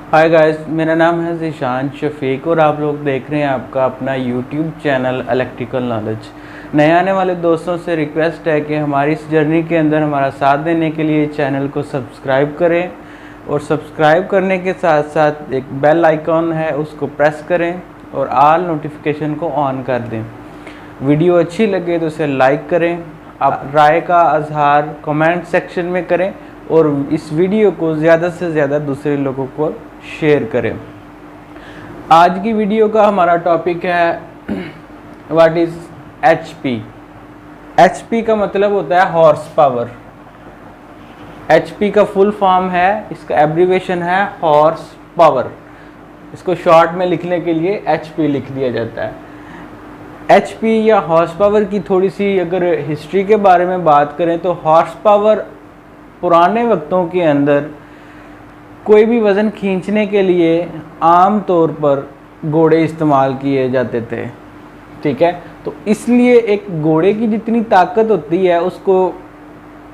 Hi guys, मेरा नाम है ज़ीशान शफीक और आप लोग देख रहे हैं आपका अपना यूट्यूब चैनल इलेक्ट्रिकल नॉलेज। नए आने वाले दोस्तों से रिक्वेस्ट है कि हमारी इस जर्नी के अंदर हमारा साथ देने के लिए चैनल को सब्सक्राइब करें और सब्सक्राइब करने के साथ साथ एक बेल आइकॉन है उसको प्रेस करें और ऑल नोटिफिकेशन को ऑन कर दें। वीडियो अच्छी लगे तो उसे लाइक करें, आप राय का इजहार कमेंट सेक्शन में करें और इस वीडियो को ज़्यादा से ज़्यादा दूसरे लोगों को शेयर करें। आज की वीडियो का हमारा टॉपिक है व्हाट इज़ HP। HP का मतलब होता है हॉर्स पावर। HP का फुल फॉर्म है, इसका एब्रीवेशन है हॉर्स पावर। इसको शॉर्ट में लिखने के लिए HP लिख दिया जाता है। HP या हॉर्स पावर की थोड़ी सी अगर हिस्ट्री के बारे में बात करें तो हॉर्स पावर पुराने वक्तों के अंदर कोई भी वज़न खींचने के लिए आम तौर पर घोड़े इस्तेमाल किए जाते थे। ठीक है, तो इसलिए एक घोड़े की जितनी ताकत होती है उसको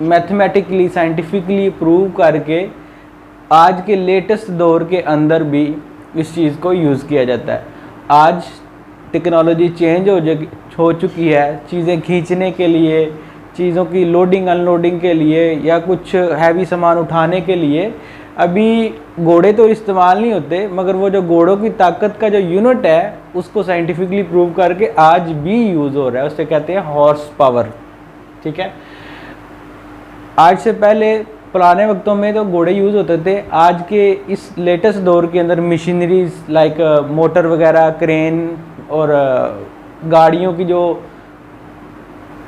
मैथमेटिकली साइंटिफिकली प्रूव करके आज के लेटेस्ट दौर के अंदर भी इस चीज़ को यूज़ किया जाता है। आज टेक्नोलॉजी चेंज हो चुकी है, चीज़ें खींचने के लिए, चीज़ों की लोडिंग अनलोडिंग के लिए या कुछ हैवी सामान उठाने के लिए अभी घोड़े तो इस्तेमाल नहीं होते, मगर वो जो घोड़ों की ताकत का जो यूनिट है उसको साइंटिफिकली प्रूव करके आज भी यूज़ हो रहा है, उससे कहते हैं हॉर्स पावर। ठीक है, आज से पहले पुराने वक्तों में तो घोड़े यूज़ होते थे। आज के इस लेटेस्ट दौर के अंदर मशीनरीज लाइक मोटर वगैरह, क्रेन और गाड़ियों की जो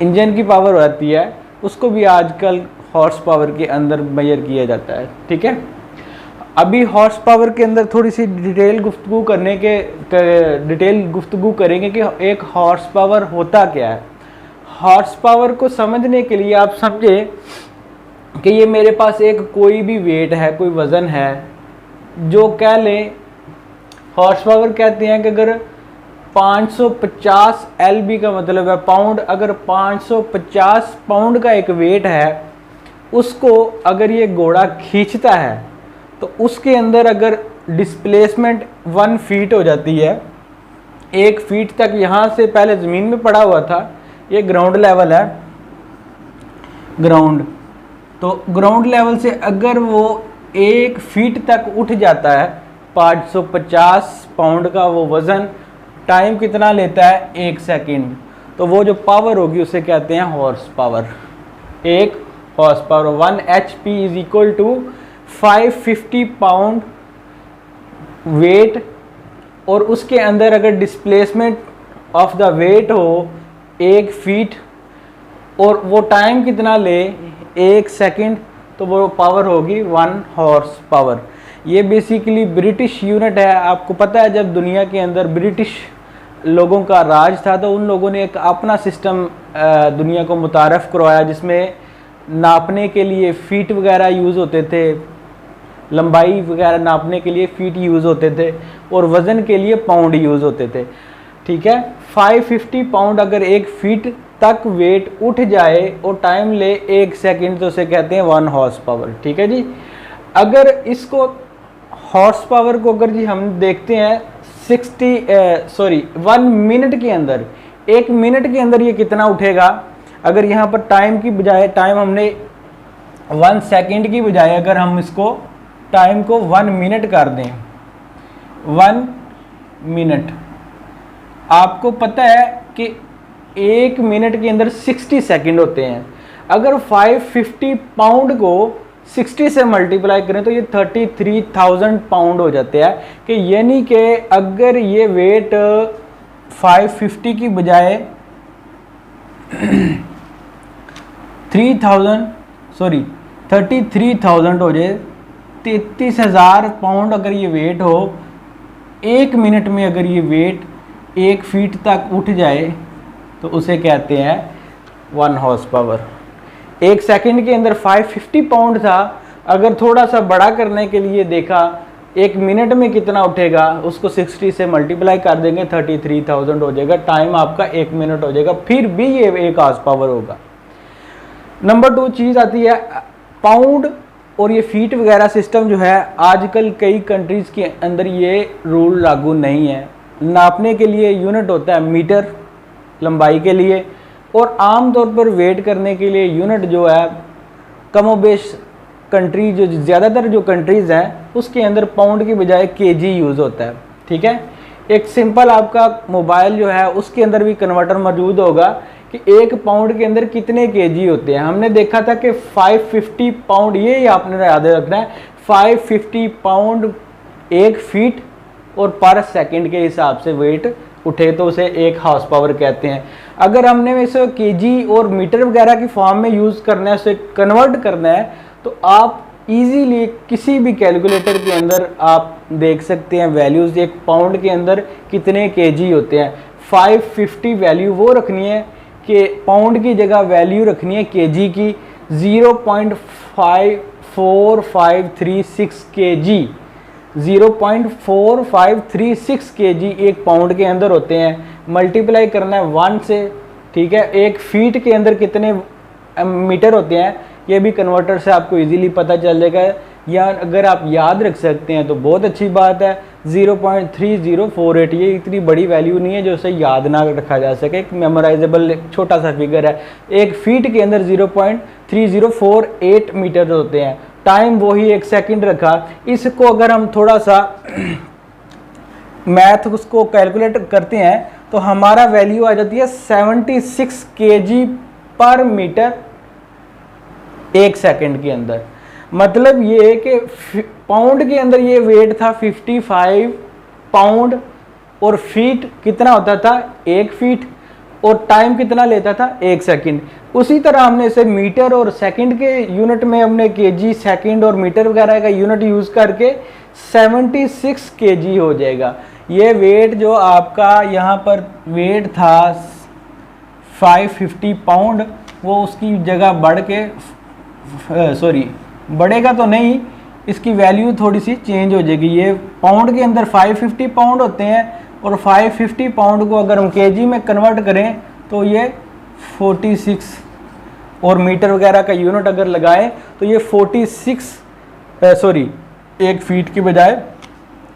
इंजन की पावर होती है उसको भी आजकल हॉर्स पावर के अंदर मेजर किया जाता है। ठीक है, अभी हॉर्स पावर के अंदर थोड़ी सी डिटेल गुफ्तगू करेंगे कि एक हॉर्स पावर होता क्या है। हॉर्स पावर को समझने के लिए आप समझे कि ये मेरे पास एक कोई भी वेट है, कोई वज़न है, जो कह लें हॉर्स पावर कहते हैं कि अगर 550 LB का मतलब है पाउंड, अगर 550 पाउंड का एक वेट है उसको अगर ये घोड़ा खींचता है तो उसके अंदर अगर डिस्प्लेसमेंट 1 फीट हो जाती है, 1 फीट तक यहाँ से पहले ज़मीन में पड़ा हुआ था, ये ग्राउंड लेवल है, ग्राउंड, तो ग्राउंड लेवल से अगर वो 1 फीट तक उठ जाता है 550 पाउंड का वो वज़न, टाइम कितना लेता है 1 सेकंड, तो वो जो पावर होगी उसे कहते हैं हॉर्स पावर। एक horse power 1 HP is equal to 550 pound weight, और उसके अंदर अगर डिस्प्लेसमेंट ऑफ द वेट हो 1 फीट और वो टाइम कितना ले 1 सेकंड, तो वो पावर होगी 1 हॉर्स पावर। ये बेसिकली ब्रिटिश यूनिट है। आपको पता है जब दुनिया के अंदर ब्रिटिश लोगों का राज था तो उन लोगों ने एक अपना सिस्टम दुनिया को मुतारफ़ करवाया जिसमें नापने के लिए फीट वगैरह यूज़ होते थे, लंबाई वगैरह नापने के लिए फीट यूज़ होते थे और वज़न के लिए पाउंड यूज़ होते थे। ठीक है, 550 पाउंड अगर 1 फीट तक वेट उठ जाए और टाइम ले 1 सेकंड तो उसे कहते हैं 1 हॉर्स पावर। ठीक है जी, अगर इसको हॉर्स पावर को अगर जी हम देखते हैं 1 मिनट के अंदर, 1 मिनट के अंदर ये कितना उठेगा, अगर यहाँ पर टाइम की बजाय टाइम हमने 1 सेकंड की बजाय अगर हम इसको टाइम को 1 मिनट कर दें, 1 मिनट, आपको पता है कि 1 मिनट के अंदर 60 सेकंड होते हैं। अगर 550 पाउंड को 60 से मल्टीप्लाई करें तो ये 33,000 पाउंड हो जाते हैं, कि यानी कि अगर ये वेट 550 की बजाय 33,000 हो जाए, 33,000 पाउंड अगर ये वेट हो, 1 मिनट में अगर ये वेट 1 फीट तक उठ जाए तो उसे कहते हैं 1 हॉर्स पावर। 1 सेकंड के अंदर 550 पाउंड था, अगर थोड़ा सा बड़ा करने के लिए देखा 1 मिनट में कितना उठेगा, उसको 60 से मल्टीप्लाई कर देंगे 33,000 हो जाएगा, टाइम आपका 1 मिनट हो जाएगा, फिर भी ये 1 हॉर्स पावर होगा। नंबर 2 चीज़ आती है पाउंड और ये फीट वगैरह सिस्टम जो है आजकल कई कंट्रीज़ के अंदर ये रूल लागू नहीं है। नापने के लिए यूनिट होता है मीटर लंबाई के लिए, और आम तौर पर वेट करने के लिए यूनिट जो है कमोबेश कंट्री जो ज़्यादातर जो कंट्रीज़ हैं उसके अंदर पाउंड की बजाय केजी यूज़ होता है। ठीक है, एक सिंपल आपका मोबाइल जो है उसके अंदर भी कन्वर्टर मौजूद होगा कि 1 पाउंड के अंदर कितने केजी होते हैं। हमने देखा था कि 550 पाउंड, ये आपने याद रखना है, 550 पाउंड 1 फीट और पर सेकंड के हिसाब से वेट उठे तो उसे 1 हाउस पावर कहते हैं। अगर हमने इसे केजी और मीटर वगैरह की फॉर्म में यूज़ करना है, उसे कन्वर्ट करना है, तो आप इजीली किसी भी कैलकुलेटर के अंदर आप देख सकते हैं वैल्यूज़ 1 पाउंड के अंदर कितने केजी होते हैं। 550 वैल्यू वो रखनी है कि पाउंड की जगह वैल्यू रखनी है केजी की 0.4536 केजी, 0.4536 केजी 1 पाउंड के अंदर होते हैं। मल्टीप्लाई करना है 1 से। ठीक है, 1 फीट के अंदर कितने मीटर होते हैं ये भी कन्वर्टर से आपको इजीली पता चल जाएगा, या अगर आप याद रख सकते हैं तो बहुत अच्छी बात है। 0.3048 ये इतनी बड़ी वैल्यू नहीं है जो उसे याद ना रखा जा सके, एक मेमोराइजेबल छोटा सा फिगर है। 1 फीट के अंदर 0.3048 मीटर होते हैं। टाइम वही 1 सेकंड रखा। इसको अगर हम थोड़ा सा मैथ उसको कैलकुलेट करते हैं तो हमारा वैल्यू आ जाती है 76 केजी पर मीटर 1 सेकंड के अंदर। मतलब ये कि पाउंड के अंदर ये वेट था 55 पाउंड, और फीट कितना होता था 1 फीट, और टाइम कितना लेता था 1 सेकंड। उसी तरह हमने इसे मीटर और सेकंड के यूनिट में हमने केजी, सेकंड और मीटर वगैरह का यूनिट यूज़ करके 76 केजी हो जाएगा। ये वेट जो आपका यहाँ पर वेट था 550 पाउंड, वो उसकी जगह बढ़ के बढ़ेगा तो नहीं, इसकी वैल्यू थोड़ी सी चेंज हो जाएगी। ये पाउंड के अंदर 550 पाउंड होते हैं, और 550 पाउंड को अगर हम केजी में कन्वर्ट करें तो ये 46, और मीटर वगैरह का यूनिट अगर लगाएं तो ये 1 फीट की बजाय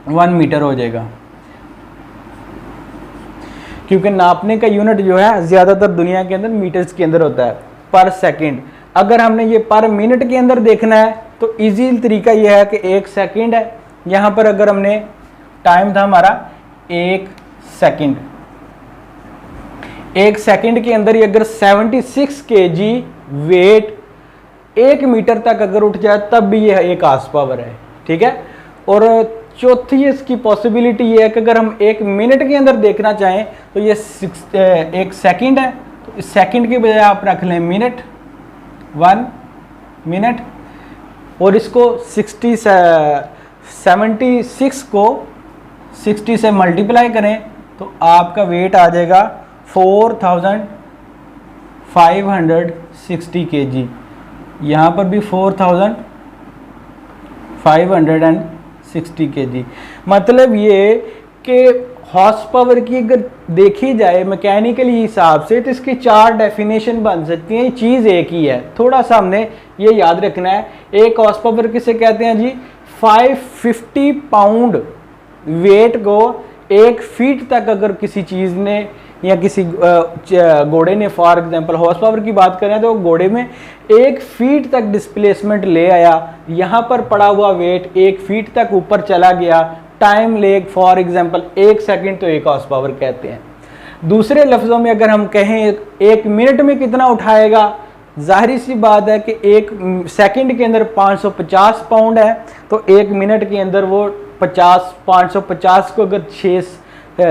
1 मीटर हो जाएगा, क्योंकि नापने का यूनिट जो है ज़्यादातर दुनिया के अंदर मीटर्स के अंदर होता है पर सेकंड। अगर हमने ये पर मिनट के अंदर देखना है तो इजी तरीका ये है कि 1 सेकंड है, यहाँ पर अगर हमने टाइम था हमारा 1 सेकंड, 1 सेकंड के अंदर ये अगर 76 केजी वेट 1 मीटर तक अगर उठ जाए तब भी ये 1 हाउस पावर है। ठीक है, और चौथी इसकी पॉसिबिलिटी ये है कि अगर हम 1 मिनट के अंदर देखना चाहें तो ये 1 सेकंड है, तो इस सेकंड के बजाय आप रख लें मिनट, 1 मिनट, और इसको 76 को 60 से मल्टीप्लाई करें तो आपका वेट आ जाएगा 4560 केजी। यहाँ पर भी 4560 केजी। मतलब ये कि हॉर्स पावर की अगर देखी जाए मैकेनिकली हिसाब से तो इसकी 4 डेफिनेशन बन सकती हैं। चीज़ एक ही है, थोड़ा सा हमने ये याद रखना है। एक हॉर्स पावर किसे कहते हैं जी? 550 पाउंड वेट को 1 फीट तक अगर किसी चीज़ ने या किसी घोड़े ने, फॉर एग्जांपल हॉर्स पावर की बात करें तो घोड़े में 1 फीट तक डिस्प्लेसमेंट ले आया, यहाँ पर पड़ा हुआ वेट 1 फीट तक ऊपर चला गया, टाइम ले फॉर एग्जांपल 1 सेकंड, तो 1 हॉर्स पावर कहते हैं। दूसरे लफ्ज़ों में अगर हम कहें 1 मिनट में कितना उठाएगा, जाहिर सी बात है कि 1 सेकंड के अंदर 550 पाउंड है, तो 1 मिनट के अंदर वो 550 को अगर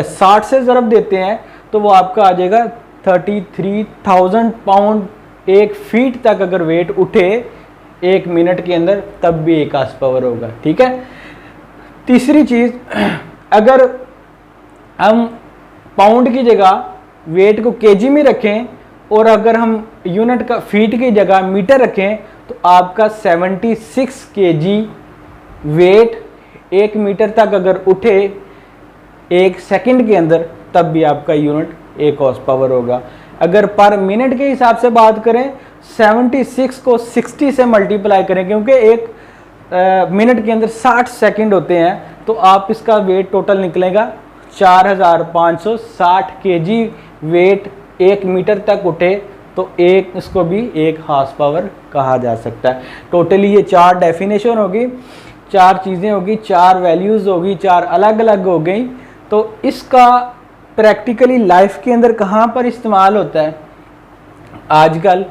60 से ज़रब देते हैं तो वो आपका आ जाएगा 33,000 पाउंड 1 फीट तक अगर वेट उठे 1 मिनट के अंदर, तब भी 1 हॉर्स पावर होगा। ठीक है। तीसरी चीज़, अगर हम पाउंड की जगह वेट को केजी में रखें और अगर हम यूनिट का फीट की जगह मीटर रखें तो आपका 76 केजी वेट 1 मीटर तक अगर उठे 1 सेकंड के अंदर, तब भी आपका यूनिट 1 हॉर्स पावर होगा। अगर पर मिनट के हिसाब से बात करें 76 को 60 से मल्टीप्लाई करें, क्योंकि एक मिनट के अंदर 60 सेकंड होते हैं, तो आप इसका वेट टोटल निकलेगा 4560 kg वेट 1 मीटर तक उठे तो एक इसको भी 1 हॉर्स पावर कहा जा सकता है। टोटली ये 4 डेफिनेशन होगी, 4 चीज़ें होगी, 4 वैल्यूज़ होगी, 4 अलग अलग हो गई। तो इसका प्रैक्टिकली लाइफ के अंदर कहाँ पर इस्तेमाल होता है? आजकल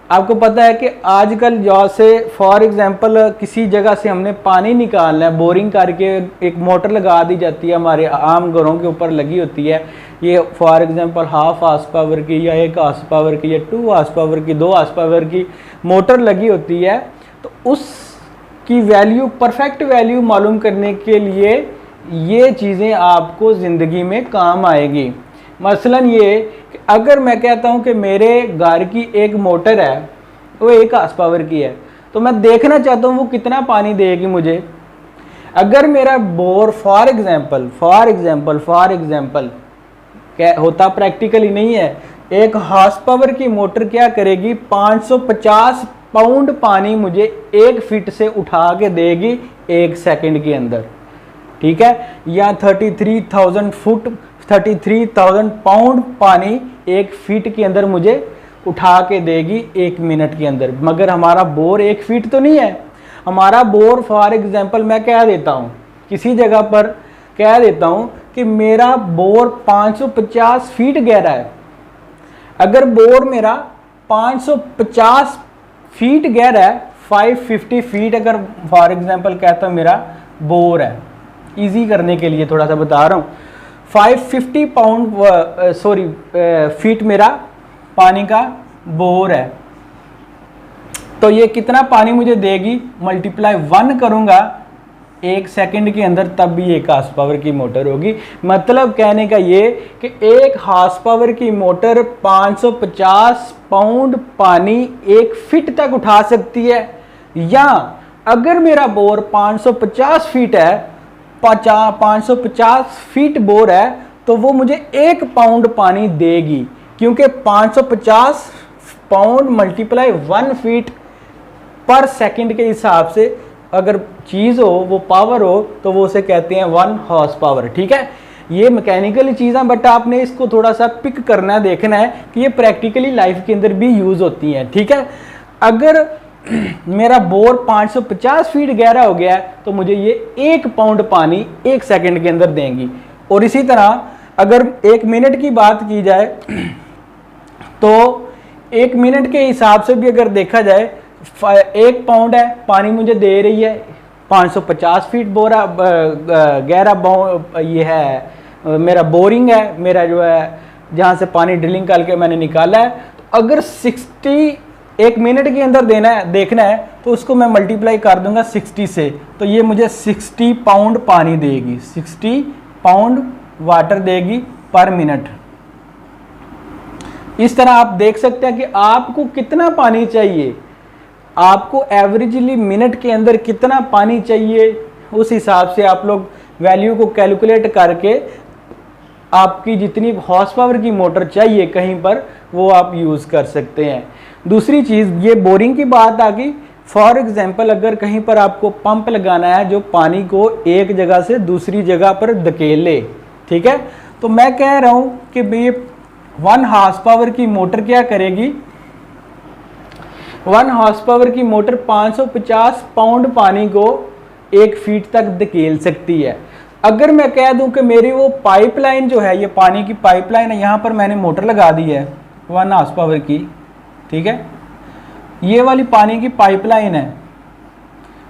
आपको पता है कि आजकल जैसे फॉर एग्जांपल किसी जगह से हमने पानी निकालना है, बोरिंग करके एक मोटर लगा दी जाती है, हमारे आम घरों के ऊपर लगी होती है। ये फॉर एग्जांपल 1/2 हॉर्स पावर की या 1 हॉर्स पावर की या 2 हॉर्स पावर की, 2 हॉर्स पावर की मोटर लगी होती है। तो उसकी वैल्यू, परफेक्ट वैल्यू मालूम करने के लिए ये चीज़ें आपको ज़िंदगी में काम आएगी। मसलन ये कि अगर मैं कहता हूँ कि मेरे घर की एक मोटर है, वो 1 हॉर्स पावर की है, तो मैं देखना चाहता हूँ वो कितना पानी देगी मुझे। अगर मेरा बोर फॉर एग्जांपल क्या होता, प्रैक्टिकली नहीं है, 1 हॉर्स पावर की मोटर क्या करेगी, 550 पाउंड पानी मुझे 1 फीट से उठा के देगी 1 सेकंड के अंदर, ठीक है। या 33,000 पाउंड पानी 1 फीट के अंदर मुझे उठा के देगी 1 मिनट के अंदर। मगर हमारा बोर 1 फीट तो नहीं है, हमारा बोर फॉर एग्जांपल मैं कह देता हूँ, किसी जगह पर कह देता हूँ कि मेरा बोर 550 फीट गहरा है। अगर बोर मेरा 550 फीट गहरा है, 550 फीट अगर फॉर एग्जांपल कहता हूँ मेरा बोर है, इजी करने के लिए थोड़ा सा बता रहा हूँ, 550 फीट मेरा पानी का बोर है, तो ये कितना पानी मुझे देगी, मल्टीप्लाई 1 करूँगा 1 सेकंड के अंदर, तब भी 1 हॉर्स पावर की मोटर होगी। मतलब कहने का ये कि 1 हॉर्स पावर की मोटर 550 पाउंड पानी 1 फीट तक उठा सकती है। या अगर मेरा बोर 550 फीट है, 550 फीट बोर है, तो वो मुझे 1 पाउंड पानी देगी, क्योंकि 550 पाउंड मल्टीप्लाई 1 फीट पर सेकंड के हिसाब से अगर चीज़ हो, वो पावर हो, तो वो उसे कहते हैं 1 हॉर्स पावर, ठीक है। ये मैकेनिकली चीज़ है, बट आपने इसको थोड़ा सा पिक करना है, देखना है कि ये प्रैक्टिकली लाइफ के अंदर भी यूज़ होती हैं, ठीक है। अगर मेरा बोर 550 फीट गहरा हो गया है, तो मुझे ये 1 पाउंड पानी 1 सेकंड के अंदर देंगी। और इसी तरह अगर 1 मिनट की बात की जाए, तो 1 मिनट के हिसाब से भी अगर देखा जाए, 1 पाउंड है पानी मुझे दे रही है, 550 फीट बोरा गहरा ये है मेरा बोरिंग है, मेरा जो है जहाँ से पानी ड्रिलिंग करके मैंने निकाला है। तो अगर 1 मिनट के अंदर देखना है, तो उसको मैं मल्टीप्लाई कर दूंगा 60 से, तो ये मुझे 60 पाउंड पानी देगी, 60 पाउंड वाटर देगी पर मिनट। इस तरह आप देख सकते हैं कि आपको कितना पानी चाहिए, आपको एवरेजली मिनट के अंदर कितना पानी चाहिए, उस हिसाब से आप लोग वैल्यू को कैलकुलेट करके आपकी जितनी हॉर्स पावर की मोटर चाहिए कहीं पर, वो आप यूज़ कर सकते हैं। दूसरी चीज़, ये बोरिंग की बात आ गई। फॉर एग्जांपल अगर कहीं पर आपको पंप लगाना है जो पानी को एक जगह से दूसरी जगह पर धकेले, ठीक है, तो मैं कह रहा हूँ कि भाई 1 हॉर्स पावर की मोटर क्या करेगी, 1 हॉर्स पावर की मोटर 550 पाउंड पानी को 1 फीट तक धकेल सकती है। अगर मैं कह दूं कि मेरी वो पाइपलाइन जो है, ये पानी की पाइपलाइन है, यहाँ पर मैंने मोटर लगा दी है 1 हॉर्स पावर की, ठीक है, ये वाली पानी की पाइपलाइन है,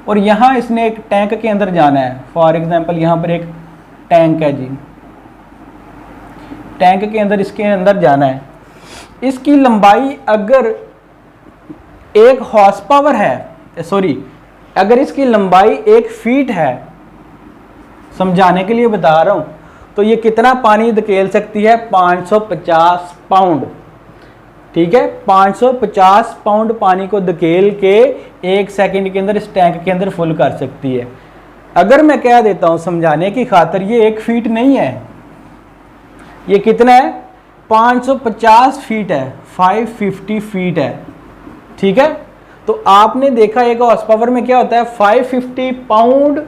और यहाँ इसने एक टैंक के अंदर जाना है। फॉर एग्जांपल यहाँ पर एक टैंक है जी, टैंक के अंदर इसके अंदर जाना है। इसकी लंबाई अगर 1 हॉर्स पावर है, सॉरी, अगर इसकी लंबाई 1 फीट है, समझाने के लिए बता रहा हूं, तो ये कितना पानी धकेल सकती है, 550 पाउंड, ठीक है, 550 पाउंड पानी को धकेल के 1 सेकंड के अंदर इस टैंक के अंदर फुल कर सकती है। अगर मैं कह देता हूं समझाने की खातिर, ये 1 फीट नहीं है, ये कितना है, 550 फीट है, 550 फीट है, ठीक है। तो आपने देखा एक हॉर्स पावर में क्या होता है 550 पाउंड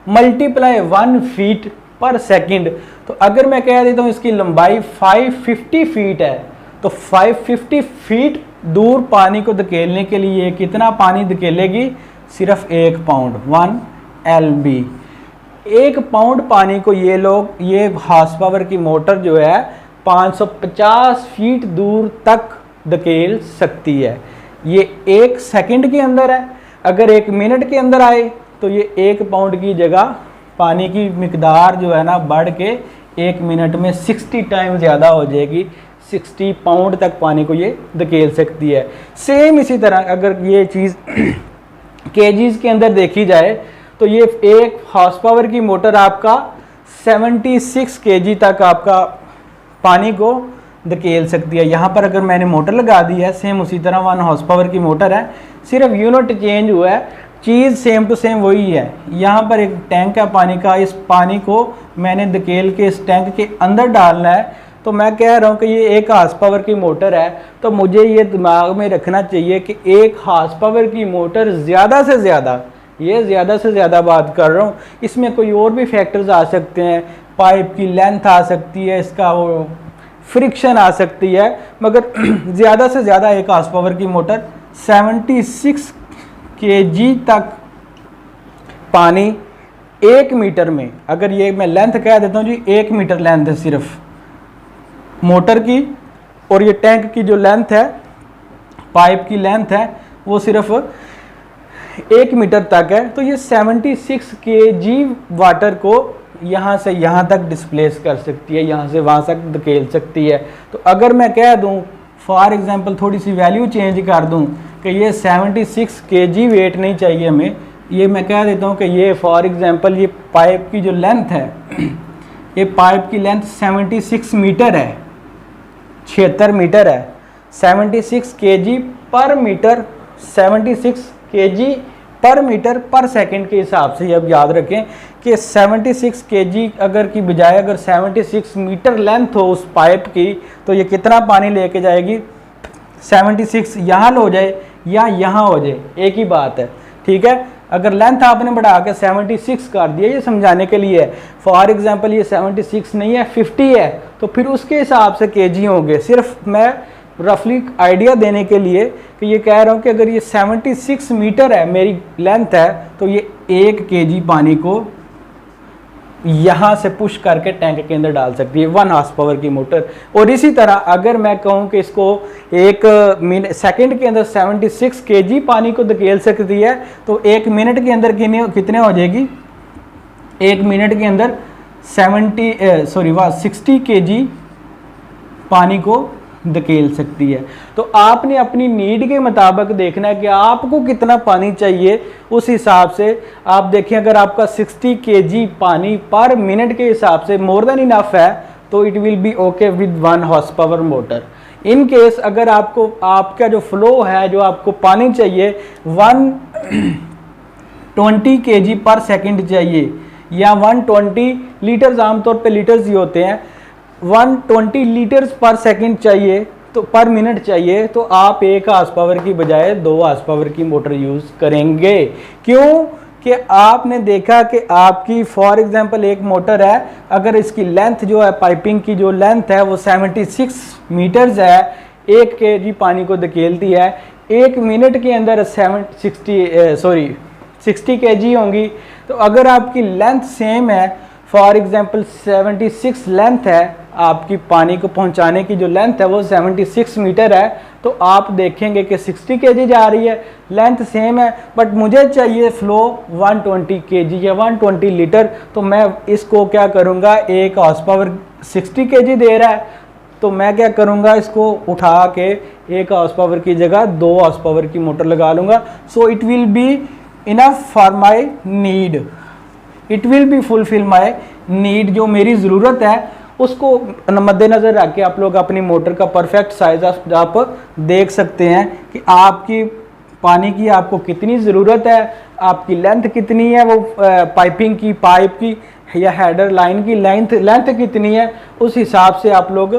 मल्टीप्लाई 1 फीट पर सेकंड। तो अगर मैं कह देता हूं इसकी लंबाई 550 फीट है तो 550 फीट दूर पानी को धकेलने के लिए कितना पानी धकेलेगी, सिर्फ 1 पाउंड 1 LB। 1 पाउंड पानी को ये हॉर्स पावर की मोटर जो है 550 फीट दूर तक धकेल सकती है। ये 1 सेकंड के अंदर है, अगर 1 मिनट के अंदर आए तो ये 1 पाउंड की जगह पानी की मिकदार जो है ना बढ़ के 1 मिनट में 60 टाइम ज़्यादा हो जाएगी, 60 पाउंड तक पानी को ये धकेल सकती है। सेम इसी तरह अगर ये चीज़ केजीज के अंदर देखी जाए तो ये एक हॉर्स पावर की मोटर आपका 76 केजी तक आपका पानी को धकेल सकती है। यहाँ पर अगर मैंने मोटर लगा दी है सेम उसी तरह 1 हॉर्स पावर की मोटर है, सिर्फ यूनिट चेंज हुआ है, चीज़ सेम टू सेम वही है। यहाँ पर एक टैंक है पानी का, इस पानी को मैंने धकेल के इस टैंक के अंदर डालना है। तो मैं कह रहा हूँ कि ये 1 हॉर्स पावर की मोटर है, तो मुझे ये दिमाग में रखना चाहिए कि 1 हॉर्स पावर की मोटर ज़्यादा से ज़्यादा बात कर रहा हूँ, इसमें कोई और भी फैक्टर्स आ सकते हैं, पाइप की लेंथ आ सकती है, इसका वो फ्रिक्शन आ सकती है, मगर ज़्यादा से ज़्यादा 1 हॉर्स पावर की मोटर 76 केजी तक पानी 1 मीटर में, अगर ये मैं लेंथ कह देता हूँ जी 1 मीटर लेंथ है सिर्फ मोटर की, और ये टैंक की जो लेंथ है, पाइप की लेंथ है वो सिर्फ 1 मीटर तक है, तो ये 76 केजी वाटर को यहाँ से यहाँ तक डिस्प्लेस कर सकती है, यहाँ से वहाँ तक धकेल सकती है। तो अगर मैं कह दूँ फॉर एग्जांपल थोड़ी सी वैल्यू चेंज कर दूँ कि ये 76 केजी वेट नहीं चाहिए हमें, ये मैं कह देता हूँ कि ये फॉर एग्जांपल ये पाइप की जो लेंथ है ये पाइप की लेंथ 76 मीटर है, 76 मीटर है, 76 केजी पर मीटर, 76 केजी पर मीटर पर सेकंड के हिसाब से अब याद रखें कि 76 केजी अगर की बजाय अगर 76 मीटर लेंथ हो उस पाइप की, तो ये कितना पानी लेके जाएगी, 76 यहाँ हो जाए या यहाँ हो जाए एक ही बात है, ठीक है। अगर लेंथ आपने बढ़ा के 76 कर दिया, ये समझाने के लिए है, फॉर एग्जांपल ये 76 नहीं है 50 है, तो फिर उसके हिसाब से केजी होंगे। सिर्फ मैं रफली आइडिया देने के लिए कि ये कह रहा हूँ कि अगर ये 76 मीटर है मेरी लेंथ है, तो ये 1 केजी पानी को यहाँ से पुश करके टैंक के अंदर डाल सकती है 1 हॉर्स पावर की मोटर। और इसी तरह अगर मैं कहूँ कि इसको 1 सेकंड के अंदर 76 केजी पानी को धकेल सकती है, तो 1 मिनट के अंदर कितने हो जाएगी, 1 मिनट के अंदर 60 केजी पानी को धकेल सकती है। तो आपने अपनी नीड के मुताबिक देखना है कि आपको कितना पानी चाहिए, उस हिसाब से आप देखें। अगर आपका 60 केजी पानी पर मिनट के हिसाब से मोर देन इनफ है, तो it will be okay with 1 horse power motor. In case अगर आपको आपका जो फ्लो है, जो आपको पानी चाहिए 120 केजी पर सेकंड चाहिए या 120 लीटर्स, आमतौर पे लीटर्स ही होते हैं, 120 लीटर्स पर सेकंड चाहिए, तो पर मिनट चाहिए, तो आप 1 हॉर्स पावर की बजाय 2 हॉर्स पावर की मोटर यूज़ करेंगे। क्यों कि आपने देखा कि आपकी फॉर एग्जांपल एक मोटर है, अगर इसकी लेंथ जो है पाइपिंग की जो लेंथ है वो 76 मीटर्स है, 1 केजी पानी को धकेलती है, 1 मिनट के अंदर 60 केजी होंगी। तो अगर आपकी लेंथ सेम है, फॉर एग्जांपल 76 लेंथ है, आपकी पानी को पहुंचाने की जो लेंथ है वो 76 मीटर है, तो आप देखेंगे कि 60 केजी जा रही है, लेंथ सेम है, बट मुझे चाहिए फ्लो 120 केजी या 120 लीटर, तो मैं इसको क्या करूँगा, 1 हॉर्स पावर 60 केजी दे रहा है, तो मैं क्या करूँगा, इसको उठा के 1 हॉर्स पावर की जगह 2 हॉर्स पावर की मोटर लगा लूँगा। So it will be enough for my need, it will be fulfil my need. जो मेरी ज़रूरत है उसको मद्देनज़र रख के आप लोग अपनी मोटर का परफेक्ट साइज आप देख सकते हैं कि आपकी पानी की आपको कितनी ज़रूरत है, आपकी लेंथ कितनी है, वो पाइपिंग की पाइप की या हेडर लाइन की लेंथ कितनी है, उस हिसाब से आप लोग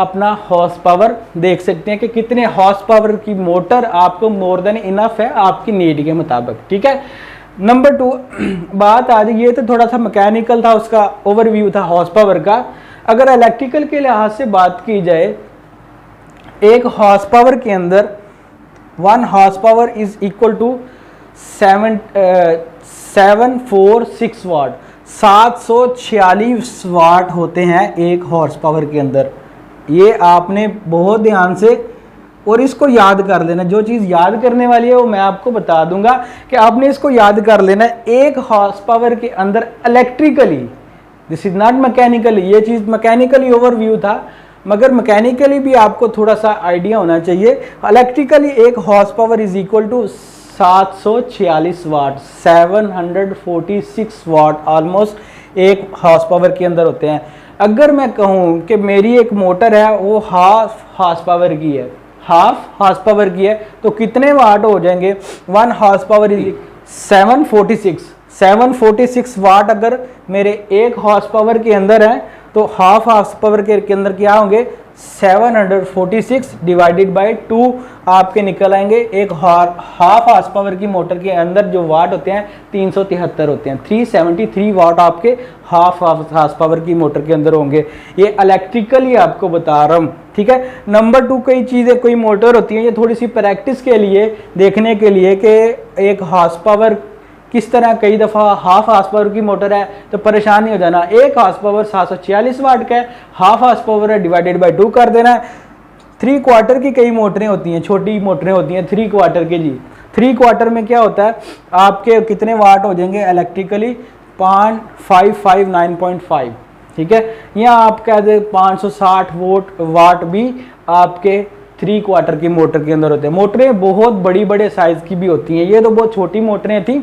अपना हॉर्स पावर देख सकते हैं कि कितने हॉर्स पावर की मोटर आपको मोर देन इनफ है आपकी नीड के मुताबिक, ठीक है। नंबर 2 बात आ जाए, ये तो थोड़ा सा मैकेनिकल था, उसका ओवरव्यू था हॉर्स पावर का। अगर इलेक्ट्रिकल के लिहाज से बात की जाए, एक हॉर्स पावर के अंदर 1 horse power is equal to 746 watt, 746 watt होते हैं एक हॉर्स पावर के अंदर। ये आपने बहुत ध्यान से और इसको याद कर लेना, जो चीज़ याद करने वाली है वो मैं आपको बता दूंगा कि आपने इसको याद कर लेना। एक हॉर्स पावर के अंदर electrically, this is not mechanically, ये चीज़ मैकेनिकली ओवरव्यू था, मगर मैकेनिकली भी आपको थोड़ा सा आइडिया होना चाहिए। इलेक्ट्रिकली एक horse power is equal to 746 watt, 746 watt almost एक हॉर्स पावर के अंदर होते हैं। अगर मैं कहूँ कि मेरी एक मोटर है वो हाफ हॉर्स पावर की है, हाफ हॉर्स पावर की है, तो कितने वाट हो जाएंगे? 1 हॉर्स पावर इज 746 वाट अगर मेरे एक हॉर्स पावर के अंदर है, तो हाफ हॉर्स पावर के अंदर क्या होंगे? 746 डिवाइडेड बाय 2 आपके निकल आएंगे। एक हाफ हॉर्स पावर की मोटर के अंदर जो वाट होते हैं 373 होते हैं, 373 वाट आपके हाफ हॉर्स पावर की मोटर के अंदर होंगे। ये इलेक्ट्रिकली आपको बता रहा हूँ, ठीक है। नंबर 2 कई चीज़ें, कोई मोटर होती हैं, ये थोड़ी सी प्रैक्टिस के लिए देखने के लिए कि एक हॉर्स पावर किस तरह, कई दफ़ा हाफ हॉर्स पावर की मोटर है तो परेशान नहीं हो जाना। एक हॉर्स पावर 746 वाट का है, हाफ हॉर्स पावर है, डिवाइडेड बाय 2 कर देना है। 3 क्वार्टर की कई मोटरें होती हैं, छोटी मोटरें होती हैं 3 क्वार्टर के जी। 3 क्वार्टर में क्या होता है, आपके कितने वाट हो जाएंगे इलेक्ट्रिकली? 559.5, ठीक है। यहाँ आप कह दे 560 वाट भी आपके 3 क्वार्टर की मोटर के अंदर होते हैं। मोटरें बहुत बड़ी बड़े साइज़ की भी होती हैं, ये तो बहुत छोटी मोटरें थी।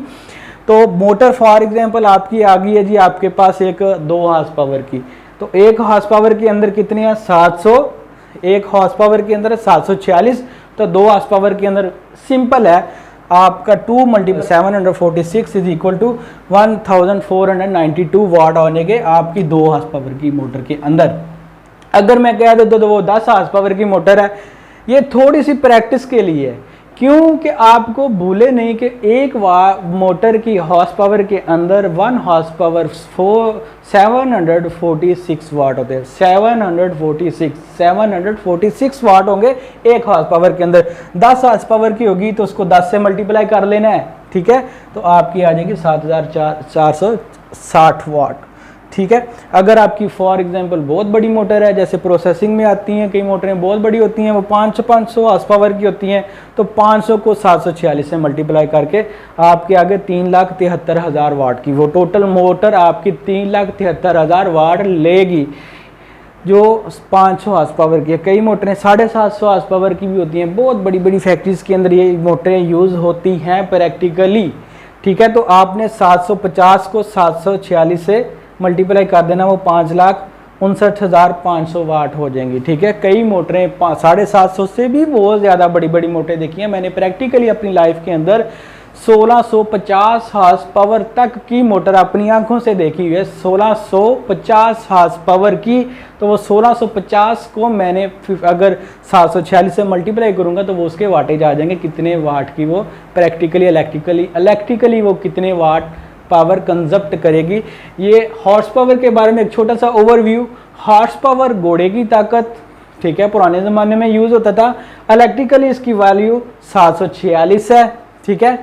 तो मोटर फॉर एग्जांपल आपकी आ गई है जी, आपके पास एक 2 हॉर्स पावर की, तो एक हॉर्स पावर के अंदर कितने हैं? 700, एक हॉर्स पावर के अंदर 746, तो 2 हॉर्स पावर के अंदर सिंपल है आपका 2 × 746 इज इक्वल टू 1492 वाट होने के आपकी 2 हॉर्स पावर की मोटर के अंदर। अगर मैं कह दूँ तो वो 10 हॉर्स पावर की मोटर है, ये थोड़ी सी प्रैक्टिस के लिए है, क्योंकि आपको भूले नहीं कि एक मोटर की हॉर्स पावर के अंदर 1 हॉर्स पावर 746 वाट होते हैं। 746 वाट होंगे एक हॉर्स पावर के अंदर। 10 हॉर्स पावर की होगी तो उसको 10 से मल्टीप्लाई कर लेना है, ठीक है, तो आपकी आ जाएगी 7460 वाट, ठीक है। अगर आपकी फॉर एग्जांपल बहुत बड़ी मोटर है, जैसे प्रोसेसिंग में आती हैं कई मोटरें बहुत बड़ी होती हैं, वो 500 हॉर्स पावर की होती हैं, तो 500 को 746 से मल्टीप्लाई करके आपके आगे 3,73,000 वाट की वो टोटल मोटर आपकी 3,73,000 वाट लेगी, जो 500 हॉर्स पावर की है। कई मोटरें 750 हॉर्स पावर की भी होती हैं, बहुत बड़ी बड़ी फैक्ट्रीज के अंदर ये मोटरें यूज़ होती हैं प्रैक्टिकली, ठीक है। तो आपने 750 को 746 से मल्टीप्लाई कर देना, वो 5,59,500 वाट हो जाएंगी, ठीक है। कई मोटरें 750 से भी बहुत ज़्यादा बड़ी बड़ी मोटरें देखी हैं मैंने प्रैक्टिकली अपनी लाइफ के अंदर। 1650 हॉर्स पावर तक की मोटर अपनी आंखों से देखी हुई है, 1650 हॉर्स पावर की। तो वो 1650 को मैंने अगर 746 से मल्टीप्लाई करूँगा तो वो उसके वाटेज आ जाएंगे, कितने वाट की वो प्रैक्टिकली इलेक्ट्रिकली वो कितने वाट पावर कंजप्ट करेगी। ये हॉर्स पावर के बारे में एक छोटा सा ओवरव्यू। हॉर्स पावर घोड़े की ताकत, ठीक है, पुराने ज़माने में यूज़ होता था। इलेक्ट्रिकली इसकी वैल्यू 746 है, ठीक है।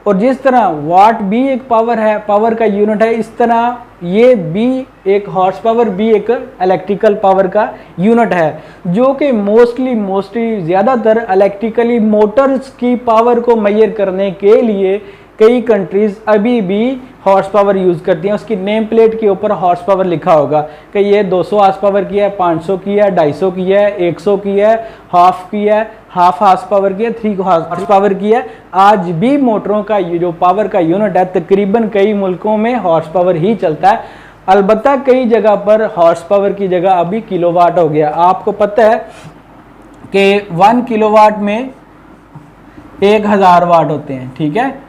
और जिस तरह वाट भी एक पावर है, पावर का यूनिट है, इस तरह ये भी एक हॉर्स पावर भी एक इलेक्ट्रिकल पावर का यूनिट है, जो कि मोस्टली ज़्यादातर इलेक्ट्रिकली मोटर्स की पावर को मेजर करने के लिए कई कंट्रीज़ अभी भी हॉर्स पावर यूज़ करती हैं। उसकी नेम प्लेट के ऊपर हॉर्स पावर लिखा होगा कि ये 200 हॉर्स पावर की है, 500 की है, 250 की है, 100 की है, हाफ की है, हाफ हॉर्स पावर की है, 3 हॉर्स पावर की है। आज भी मोटरों का जो पावर का यूनिट है तकरीबन कई मुल्कों में हॉर्स पावर ही चलता है। अलबत्ता कई जगह पर हॉर्स पावर की जगह अभी किलोवाट हो गया। आपको पता है कि 1 किलोवाट में 1000 वाट होते हैं, ठीक है।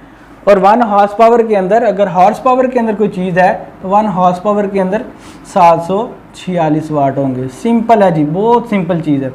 और 1 हॉर्स पावर के अंदर, अगर हॉर्स पावर के अंदर कोई चीज़ है तो 1 हॉर्स पावर के अंदर 46 वाट होंगे। सिंपल है जी, बहुत सिंपल चीज़ है।